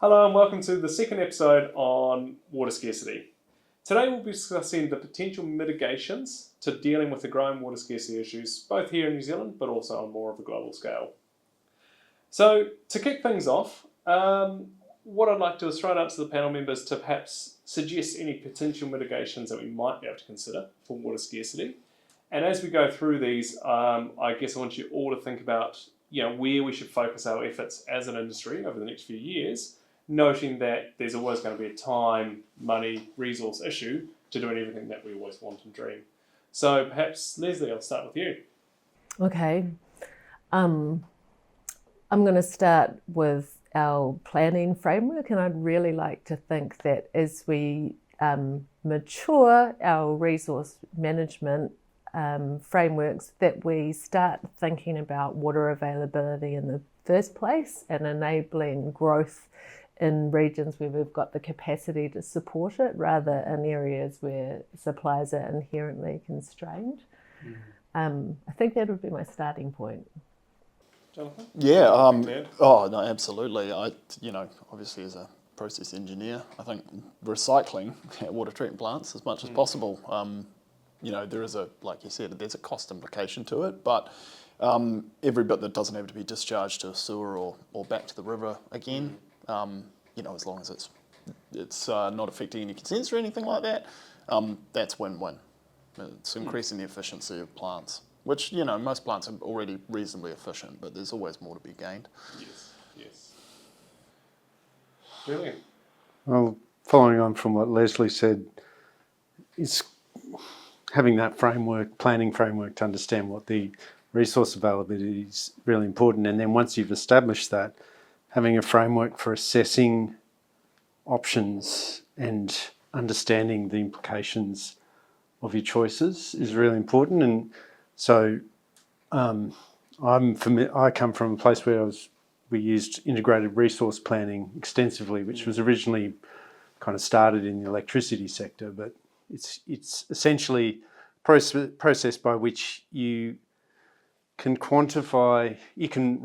Hello and welcome to the second episode on water scarcity. Today we'll be discussing the potential mitigations to dealing with the growing water scarcity issues, both here in New Zealand but also on more of a global scale. So to kick things off, what I'd like to do is throw it out to the panel members to perhaps suggest any potential mitigations that we might be able to consider for water scarcity. And as we go through these, I guess I want you all to think about where we should focus our efforts as an industry over the next few years, noting that there's always going to be a time, money, resource issue to doing everything that we always want and dream. So perhaps, Lesley, I'll start with you. Okay. I'm going to start with our planning framework, and I'd really like to think that as we mature our resource management frameworks, that we start thinking about water availability in the first place and enabling growth in regions where we've got the capacity to support it, rather in areas where supplies are inherently constrained. I think that would be my starting point. Jonathan? Yeah. No, absolutely. Obviously as a process engineer, I think recycling at water treatment plants as much as possible. There is like you said, there's a cost implication to it, but every bit that doesn't have to be discharged to a sewer or back to the river again, as long as it's not affecting any consents or anything like that, that's win-win. It's increasing the efficiency of plants, which, most plants are already reasonably efficient, but there's always more to be gained. Yes. Julian? Well, following on from what Lesley said, it's having that planning framework to understand what the resource availability is really important. And then once you've established that, having a framework for assessing options and understanding the implications of your choices is really important. And so I come from a place where we used integrated resource planning extensively, which was originally kind of started in the electricity sector, but it's essentially a process by which you can quantify, you can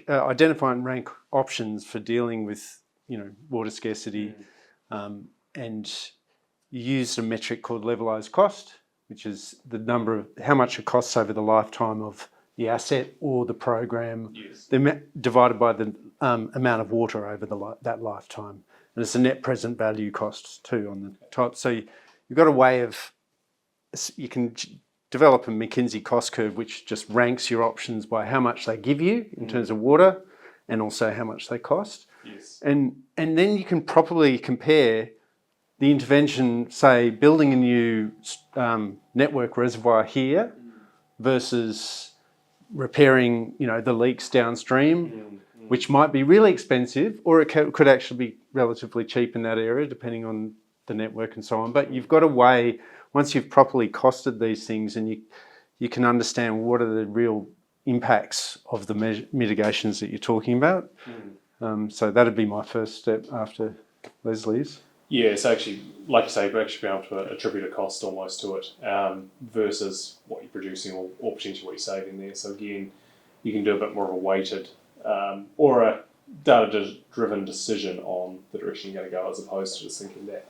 identify and rank options for dealing with, water scarcity, and you use a metric called levelized cost, which is the number of how much it costs over the lifetime of the asset or the program, divided by the amount of water over that lifetime, and it's a net present value cost too on the top. So you've got a way of, you can develop a McKinsey cost curve which just ranks your options by how much they give you in terms of water and also how much they cost. Yes. And then you can properly compare the intervention, say building a new network reservoir here versus repairing, the leaks downstream, which might be really expensive, or it could actually be relatively cheap in that area depending on the network and so on. But you've got a way, once you've properly costed these things and you can understand what are the real impacts of the mitigations that you're talking about. So that'd be my first step after Lesley's. Yeah, so actually, like you say, we're actually being able to attribute a cost almost to it versus what you're producing or potentially what you're saving there. So again, you can do a bit more of a weighted or a data-driven decision on the direction you're going to go, as opposed to just thinking that,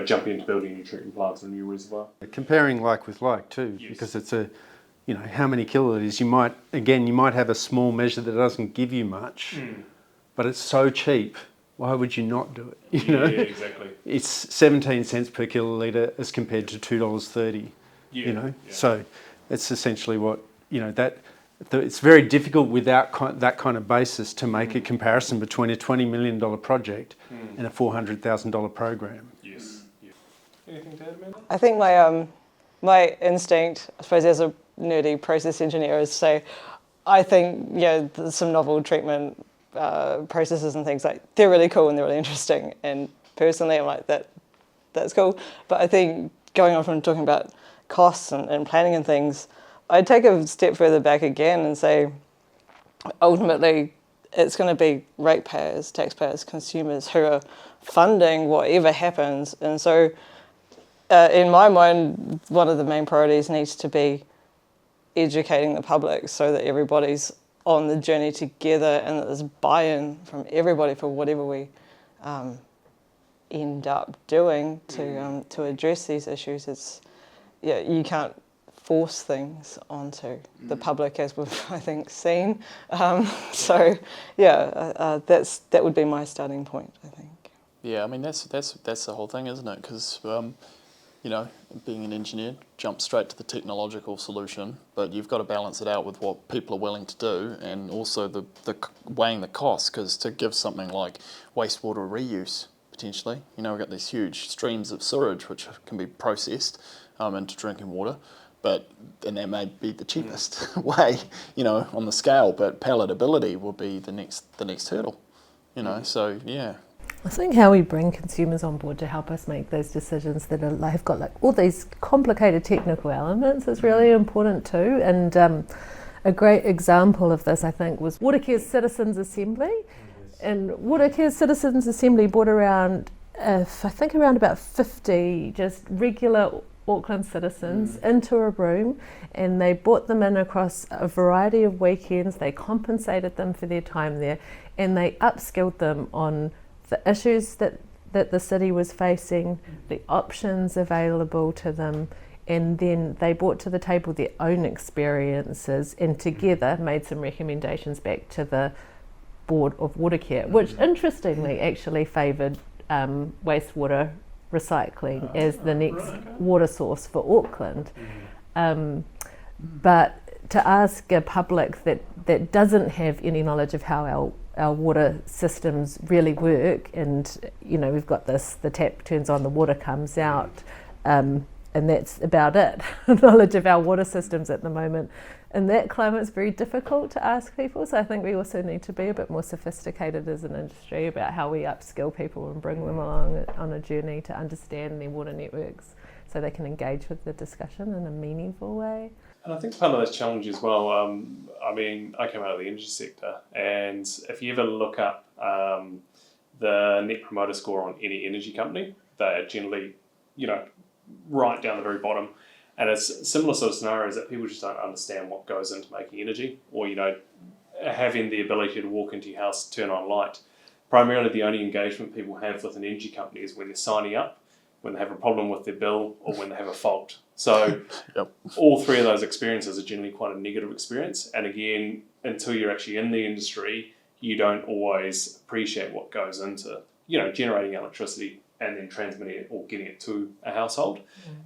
jumping into building new treatment plants or a new reservoir. Comparing like with like too, because it's how many kiloliters, you might have a small measure that doesn't give you much, but it's so cheap, why would you not do it? Yeah, exactly. It's 17 cents per kilolitre as compared to $2.30, So it's essentially what, it's very difficult without that kind of basis to make a comparison between a $20 million project and a $400,000 program. Yes. Anything to add, Amanda? I think my instinct, I suppose, as a nerdy process engineer, is to say, I think there's some novel treatment processes and things, like they're really cool and they're really interesting. And personally, I'm like that's cool. But I think going on from talking about costs and planning and things, I'd take a step further back again and say, ultimately, it's going to be ratepayers, taxpayers, consumers who are funding whatever happens. And so in my mind, one of the main priorities needs to be educating the public so that everybody's on the journey together and that there's buy-in from everybody for whatever we end up doing to address these issues. It's you can't force things onto the public, as we've I think seen. That would be my starting point, I think. Yeah, I mean that's the whole thing, isn't it? Because being an engineer, jump straight to the technological solution, but you've got to balance it out with what people are willing to do, and also the weighing the costs. Because to give something like wastewater reuse, potentially, we've got these huge streams of sewage which can be processed into drinking water, and that may be the cheapest way, on the scale. But palatability will be the next hurdle, So yeah. I think how we bring consumers on board to help us make those decisions that have got all these complicated technical elements is really important too. And a great example of this, I think, was Watercare's Citizens Assembly. And Watercare's Citizens Assembly brought around, I think around about 50 just regular Auckland citizens into a room, and they brought them in across a variety of weekends. They compensated them for their time there, and they upskilled them on the issues that the city was facing, the options available to them, and then they brought to the table their own experiences and together made some recommendations back to the Board of Watercare, which interestingly actually favoured wastewater recycling as the next water source for Auckland. But to ask a public that doesn't have any knowledge of how our water systems really work, and we've got the tap turns on, the water comes out, and that's about it. Knowledge of our water systems at the moment in that climate is very difficult to ask people, so I think we also need to be a bit more sophisticated as an industry about how we upskill people and bring them along on a journey to understand their water networks so they can engage with the discussion in a meaningful way. And I think part of those challenges as well, I came out of the energy sector, and if you ever look up the Net Promoter Score on any energy company, they are generally, right down the very bottom. And it's similar sort of scenarios that people just don't understand what goes into making energy, or, having the ability to walk into your house, turn on light. Primarily the only engagement people have with an energy company is when they're signing up, when they have a problem with their bill, or when they have a fault. So all three of those experiences are generally quite a negative experience. And again, until you're actually in the industry, you don't always appreciate what goes into, generating electricity and then transmitting it or getting it to a household.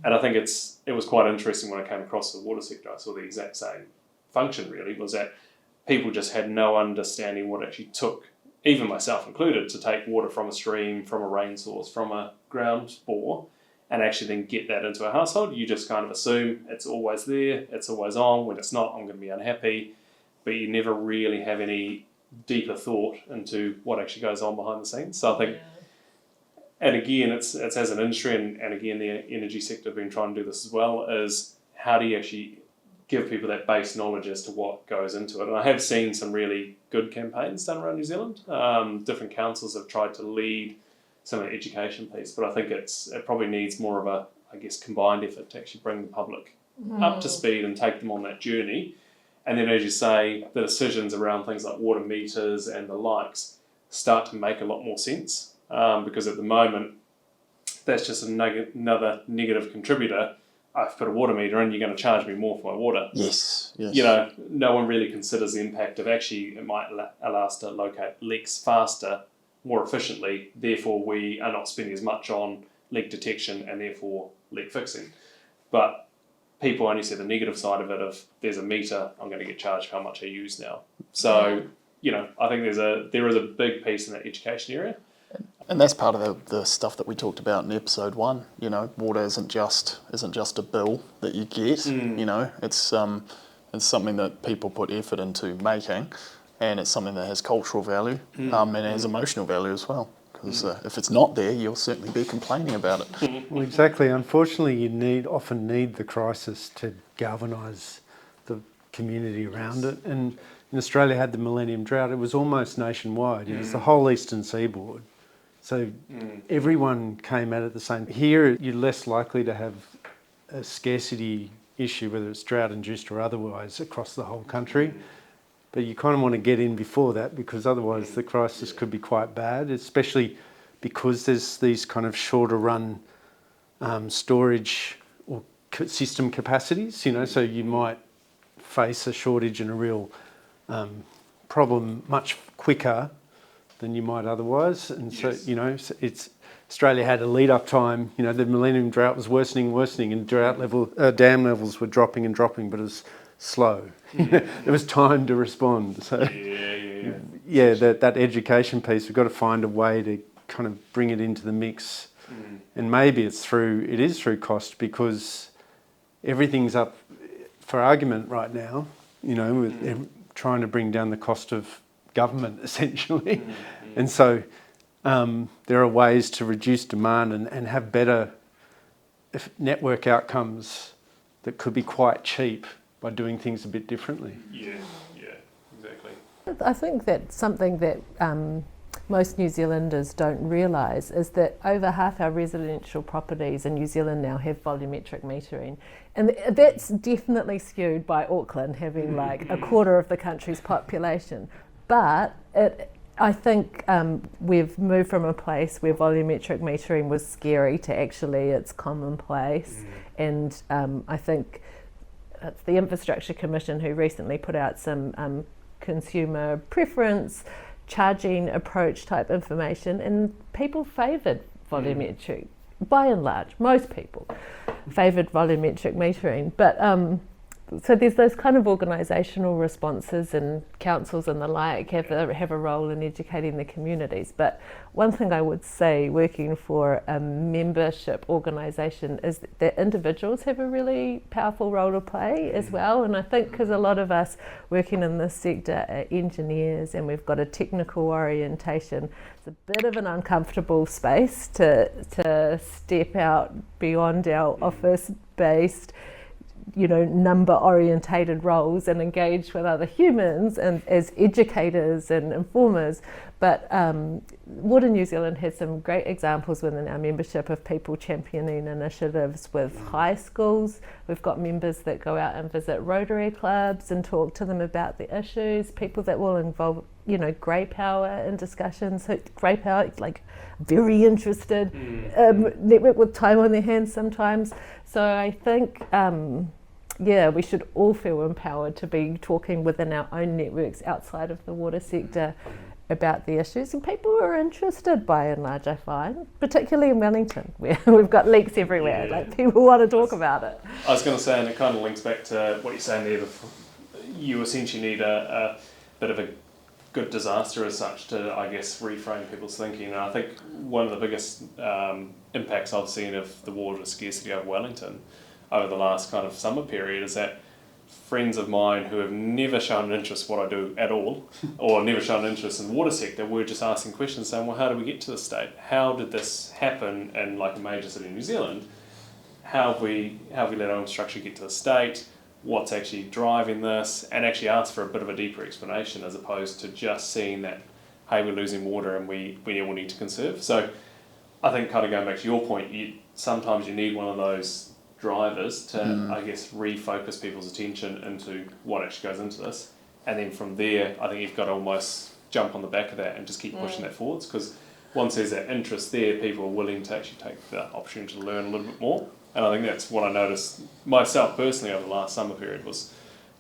And I think it was quite interesting when I came across the water sector. I saw the exact same function really, was that people just had no understanding what it actually took, even myself included, to take water from a stream, from a rain source, from a ground bore, and actually then get that into a household. You just kind of assume it's always there, it's always on. When it's not, I'm going to be unhappy. But you never really have any deeper thought into what actually goes on behind the scenes. So I think, and again, it's as an industry, and again, the energy sector have been trying to do this as well, is how do you actually give people that base knowledge as to what goes into it. And I have seen some really good campaigns done around New Zealand. Different councils have tried to lead some of the education piece, but I think it probably needs more of a, combined effort to actually bring the public up to speed and take them on that journey. And then, as you say, the decisions around things like water meters and the likes start to make a lot more sense, because at the moment, that's just another negative contributor. I've put a water meter in, you're going to charge me more for my water. Yes. No one really considers the impact of actually it might allow us to locate leaks faster, more efficiently. Therefore, we are not spending as much on leak detection and therefore leak fixing. But people only see the negative side of it of there's a meter, I'm going to get charged for how much I use now. So, I think there is a big piece in that education area. And that's part of the stuff that we talked about in episode 1. Water isn't just a bill that you get. It's something that people put effort into making, and it's something that has cultural value and has emotional value as well. Because if it's not there, you'll certainly be complaining about it. Well, exactly. Unfortunately, you often need the crisis to galvanise the community around it. And in Australia, had the Millennium Drought. It was almost nationwide. It was the whole eastern seaboard. So everyone came at it the same. Here, you're less likely to have a scarcity issue, whether it's drought-induced or otherwise, across the whole country. But you kind of want to get in before that, because otherwise the crisis could be quite bad, especially because there's these kind of shorter run storage or system capacities, so you might face a shortage and a real problem much quicker than you might otherwise. And Yes. so, it's Australia had a lead-up time. The Millennium Drought was worsening, and dam levels were dropping, but it was slow. There was time to respond. So, that education piece, we've got to find a way to kind of bring it into the mix. And maybe it is through cost, because everything's up for argument right now, with trying to bring down the cost of government, essentially. And so there are ways to reduce demand and have better network outcomes that could be quite cheap by doing things a bit differently. Yeah, exactly. I think that something that most New Zealanders don't realise is that over half our residential properties in New Zealand now have volumetric metering. And that's definitely skewed by Auckland having like a quarter of the country's population. But I think we've moved from a place where volumetric metering was scary to actually it's commonplace. And I think it's the Infrastructure Commission who recently put out some consumer preference charging approach type information, and people favoured volumetric, by and large, most people favoured volumetric metering. But so there's those kind of organisational responses, and councils and the like have a role in educating the communities. But one thing I would say, working for a membership organisation, is that individuals have a really powerful role to play as well. And I think because a lot of us working in this sector are engineers and we've got a technical orientation, it's a bit of an uncomfortable space to step out beyond our office-based number orientated roles and engage with other humans and as educators and informers. But Water New Zealand has some great examples within our membership of people championing initiatives with high schools. We've got members that go out and visit Rotary clubs and talk to them about the issues, people that will involve grey power in discussions. Grey power, like very interested, network with time on their hands sometimes. So I think we should all feel empowered to be talking within our own networks outside of the water sector about the issues, and people are interested by and large, I find, particularly in Wellington, where we've got leaks everywhere. Like, people want to talk about it. I was going to say, and it kind of links back to what you're saying there, you essentially need a bit of a good disaster as such to, I guess, reframe people's thinking. And I think one of the biggest impacts I've seen of the water scarcity over Wellington over the last kind of summer period is that friends of mine who have never shown an interest in what I do at all, or never shown an interest in the water sector, were just asking questions saying, well, how did we get to this state? How did this happen in like a major city in New Zealand? How have we let our infrastructure get to the state? What's actually driving this? And actually ask for a bit of a deeper explanation, as opposed to just seeing that, hey, we're losing water and we all need to conserve. So I think, kind of going back to your point, sometimes you need one of those drivers to, I guess, refocus people's attention into what actually goes into this. And then from there, I think you've got to almost jump on the back of that and just keep pushing that forwards, because once there's that interest there, people are willing to actually take the opportunity to learn a little bit more. And I think that's what I noticed myself personally over the last summer period was,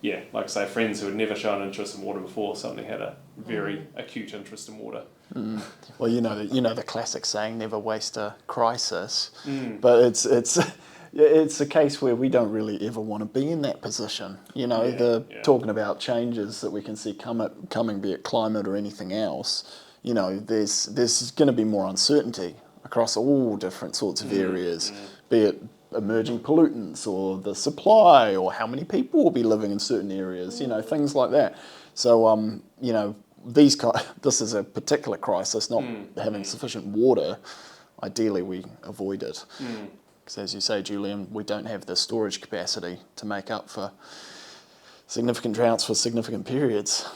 like I say, friends who had never shown interest in water before suddenly had a very acute interest in water. Well, the classic saying, never waste a crisis, but it's a case where we don't really ever want to be in that position. Talking about changes that we can see coming, be it climate or anything else, there's going to be more uncertainty across all different sorts of areas, be it emerging pollutants or the supply or how many people will be living in certain areas, things like that. So, this is a particular crisis, not having sufficient water. Ideally, we avoid it. Because as you say, Julian, we don't have the storage capacity to make up for significant droughts for significant periods.